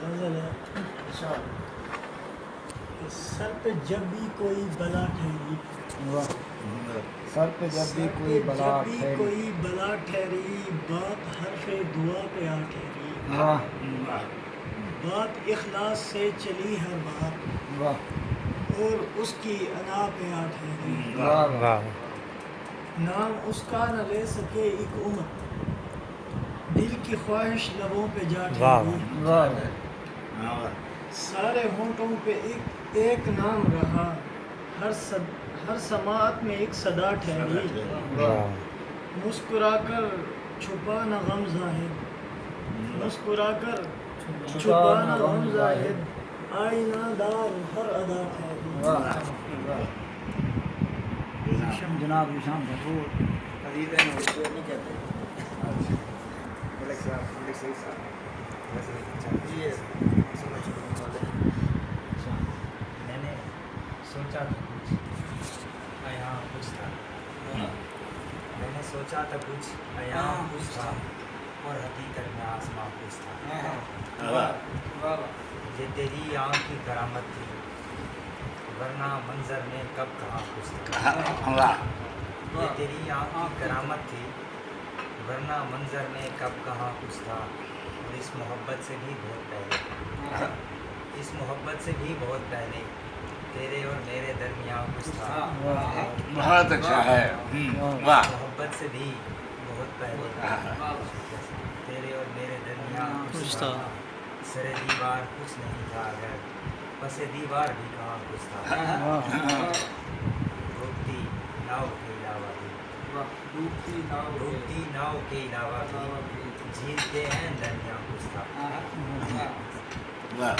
غزل ہے کہ سر پہ جب بھی کوئی بلا ٹھہری، سر پہ جب بھی کوئی بلا ٹھہری، بات حرف دعا پہ آ ٹھہری، بات اخلاص سے چلی ہر بات اور اس کی انا پہ آ ٹھہری، نام اس کا نہ لے سکے ایک عمر، دل کی خواہش لبوں پہ جا ٹھہری، سارے ہونٹوں پہ ایک نام رہا، ہر سماعت میں ایک صدا ٹھہری، مسکرا کر چھپا نہ غم زاہد، مسکرا کر چھپا نہ غم زاہد، آئینہ دار ہر ادا ٹھہری۔ جناب نشان ضرور قریب ہے نہیں کہتے میں نے سوچا تھا کچھ ایاں کچھ تھا، میں نے سوچا تھا کچھ ایاں کچھ تھا، اور حقیقت میں آسمان کچھ تھا، یہ تیری آنکھ کی کرامت تھی، ورنہ منظر میں کب کہاں کچھ تھا، یہ تیری آنکھ کی کرامت تھی، ورنہ منظر میں کب کہاں کچھ تھا، اور اس محبت سے بھی بہت پہلے، اس محبت سے بھی بہت پہلے تیرے اور میرے درمیان کچھ تھا، بہت اچھا ہے، واہ، محبت سے بھی بہت پہلے تیرے اور میرے درمیان کچھ تھا، سر دیوار کچھ نہیں تھا اگر پس دیوار بھی کہاں کچھ تھا، ڈوبتی ناؤ کے علاوہ بھی، ڈوبتی ناؤ کے علاوہ بھی جھیلتے ہیں درمیان کچھ تھا۔ واہ۔